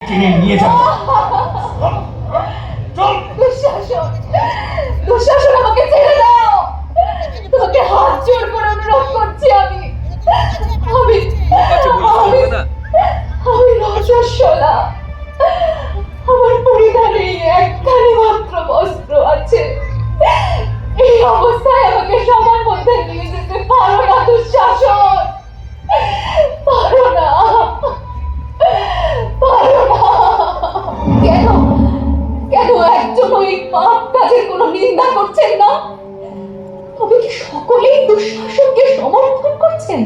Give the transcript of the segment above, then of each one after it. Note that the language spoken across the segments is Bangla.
টেনে নিয়ে যাবো। দুঃশাসন, দুঃশাসন, আমাকে ছেড়ে দাও। তোমাকে হাত জোড় করে অনুরোধ করছি। আমি রজস্বলা। আমার পরিধানে একখানি মাত্র বস্ত্র আছে। এই অবস্থায় আমাকে সবার মধ্যে নিয়ে যেতে পারো না দুঃশাসন, পারো না, পারো না। কেন কেন একজন ওই পাপ কাজের কোনো নিন্দা করছেন না? তবে কি সকলেই দুঃশাসনকে সমর্থন করছেন?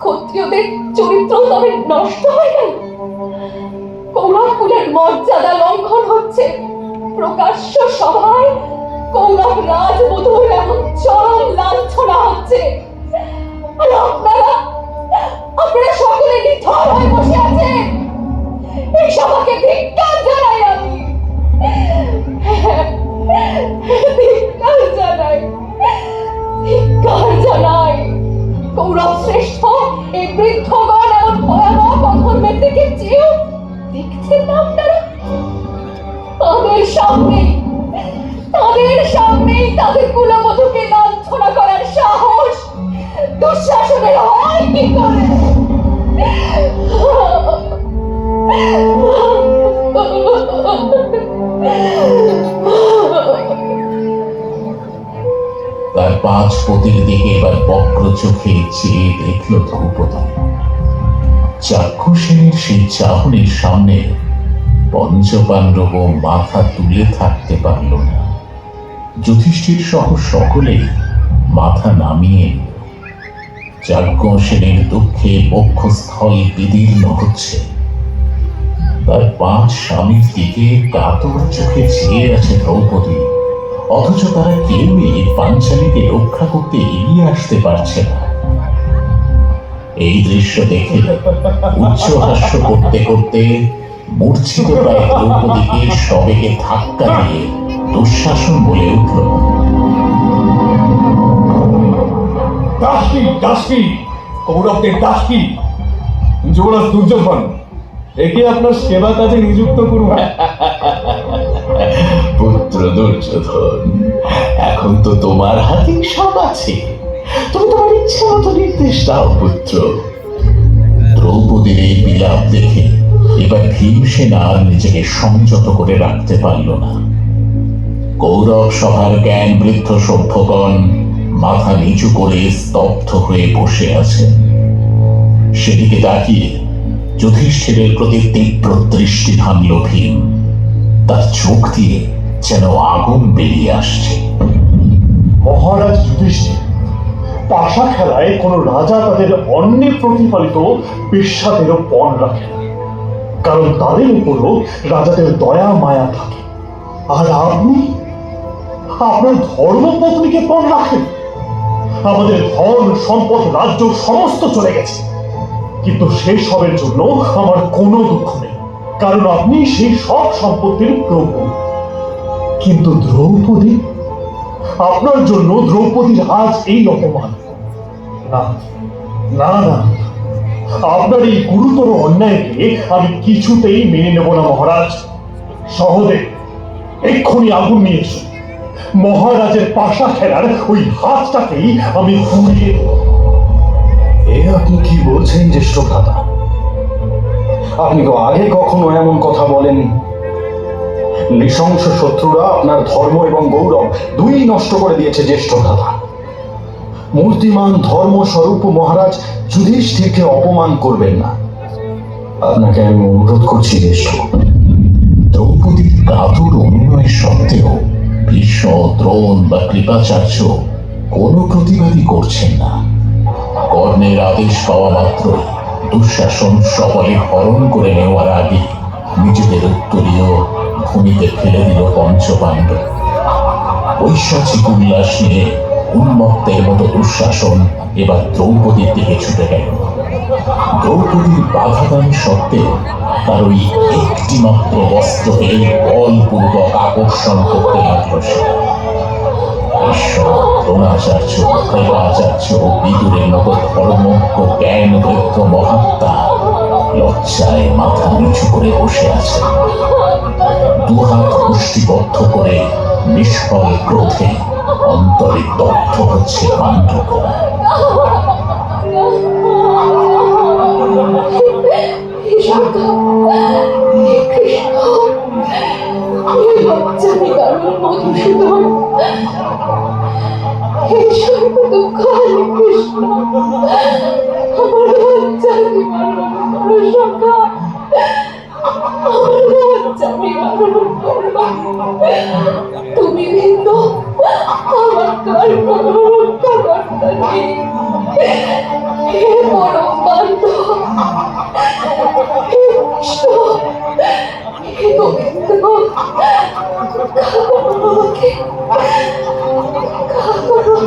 ক্ষত্রিয়দের চরিত্র তবে নষ্ট হয়ে গেল? কৌরব কুলের মর্যাদা লঙ্ঘন হচ্ছে। প্রকাশ্য সভায় কৌরব রাজবধূর এমন চরম লাঞ্ছনা হচ্ছে। আর আপনারা সকলে নিথর হয়ে বসে আছেন। এই সভাকে ধিক্কার জানাই আমি, ধিক্কার জানাই, ধিক্কার জানাই। কৌরব শ্রেষ্ঠ এই বৃদ্ধগণ এমন ভয়াবহ অধর্মের দিকে চেয়েও দেখছেন না আপনারা? তাদের সামনেই তাদের কুলবধূকে লাঞ্ছনা করার সাহস দুঃশাসনের হয় কি করে? তার পাঁচ পতির দিকে এবার বক্র চোখে চেয়ে দেখল দ্রৌপদী। চাক্ষুষের সেই চাহনির সামনে পঞ্চপাণ্ডব মাথা তুলে থাকতে পারল না। যুধিষ্ঠির সহ সকলেই মাথা নামিয়ে নিল। যাজ্ঞসেনের দুঃখে বক্ষস্থল বিদীর্ণ হচ্ছে। তার পাঁচ স্বামীর দিকে কাতর চোখে চেয়ে আছে দ্রৌপদী, অথচ তারা কেউই পাঞ্চালীকে রক্ষা করতে এগিয়ে আসতে পারছে না। এই দৃশ্য দেখে উচ্চহাস্য করতে করতে মূর্ছিত প্রায় দ্রৌপদীকে সবেগে ধাক্কা দিয়ে দুঃশাসন বলে উঠল, দাসী, দাসী, কৌরবদের দাসী, যুবরাজ দুর্যোধন, একে আপনার সেবা কাজে নিযুক্ত করুন। পুত্র দুর্যোধন, এখন তো তোমার হাতে সব আছে, তুমি তোমার ইচ্ছা মতো নির্দেশ দাও পুত্র। দ্রৌপদীর এই বিলাপ দেখে এবার ভীমসেন আর নিজেকে সংযত করে রাখতে পারল না। কৌরব সভার জ্ঞান বৃদ্ধ সভ্যগণ মাথা নিচু করে স্তব্ধ হয়ে বসে আছেন। সেদিকে তাকিয়ে যুধিষ্ঠিরের প্রতি তীব্র দৃষ্টি টানল ভীম। তার চোখ দিয়ে যেন আগুন বেরিয়ে আসছে। মহারাজ যুধিষ্ঠির, পাশা খেলায় কোন রাজা তাদের অন্যের প্রতিপালিত পেশাদেরও পণ রাখে না, কারণ তাদের উপরও রাজাদের দয়া মায়া থাকে। আর আপনি আপনার ধর্মপত্নীকে পণ রাখেন। আমাদের ধন সম্পদ রাজ্য সমস্ত চলে গেছে, কিন্তু সেই সবের জন্য আমার কোনো দুঃখ নেই, কারণ আপনি সেই সব সম্পত্তির প্রভু। কিন্তু দ্রৌপদী, আপনার জন্য দ্রৌপদীর আজ এই অপমান। না না না, আপনার এই গুরুতর অন্যায়কে আমি কিছুতেই মেনে নেব না মহারাজ। সহদেব, এক্ষুনি আগুন নিয়ে এসো। মহারাজের পাশা খেলার ওই হাতটাকেই আমি পুড়িয়ে দেব। এ আপনি কি বলছেন জ্যেষ্ঠ ভ্রাতা? আপনি তো আগে কখনো এমন কথা বলেননি। নৃশংস শত্রুরা আপনার ধর্ম এবং গৌরব দুই নষ্ট করে দিয়েছে জ্যেষ্ঠ ভ্রাতা। মূর্তিমান ধর্মস্বরূপ মহারাজ যুধিষ্ঠিরকে অপমান করবেন না, আপনাকে আমি অনুরোধ করছি জ্যেষ্ঠ। দ্রৌপদীর কাতর অনুনয় সত্ত্বেও ভীষ্ম, দ্রোণ বা কৃপাচার্য কোনো প্রতিবাদী করছেন না। কর্ণের আদেশ পাওয়া মাত্র দুঃশাসন সকলে হরণ করে নেওয়ার আগে নিজেদের উত্তরীয় ভূমিতে ফেলে দিল পঞ্চপাণ্ডব। ঐশ্বরিক উল্লাস নিয়ে উন্মত্তের মতো দুঃশাসন এবার দ্রৌপদীর দিকে ছুটে গেল। দ্রৌপদীর বাধাদান সত্ত্বেও তার ওই একটি মাত্র বস্ত্রকে বলপূর্বক আকর্ষণ করতে লাগল সে। ঈশ্বর, দ্রোণাচার্য, কৃপাচার্য, বিদুরের মতো ধর্মজ্ঞ জ্ঞানবৃদ্ধ মহাত্মা লজ্জায় মাথা নিচু করে বসে আছে। দুহাত মুষ্টিবদ্ধ করে নিষ্ফল ক্রোধে অন্তরে দগ্ধ হচ্ছে পাণ্ডবরা। মধুসূদন, হে সর্বদুঃখ কৃষ্ণ, আমার লজ্জা নিবারণ করো সখা, আমার লজ্জা নিবারণ করো। তুমি ভিন্ন, আমার তো আর কোনো রক্ষাকর্তা নেই। হে পরম বান্ধব, হে কৃষ্ণ, হে গোবিন্দ, রক্ষা করো আমাকে, রক্ষা করো।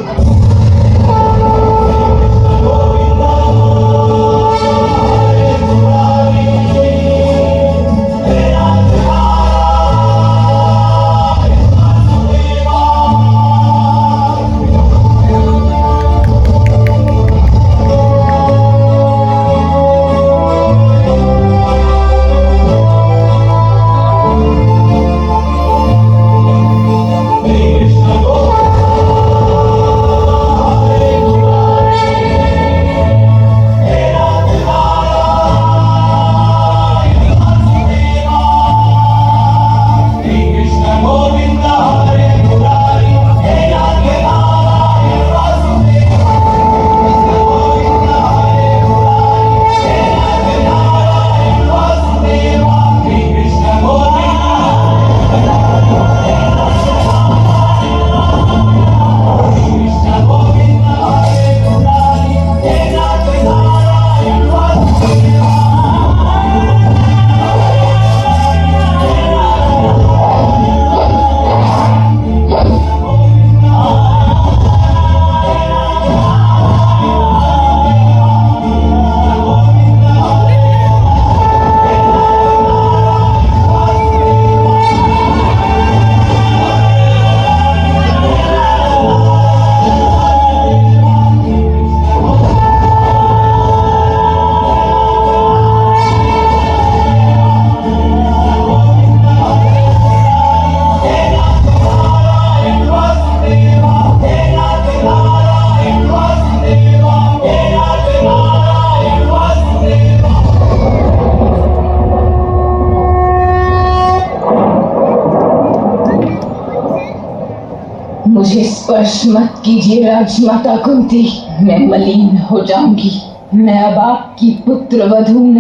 मुझे स्पर्श मत कीजिए राजमाता कुंती, मैं मलिन हो जाऊंगी। मैं अब आपकी पुत्र वधू नहीं।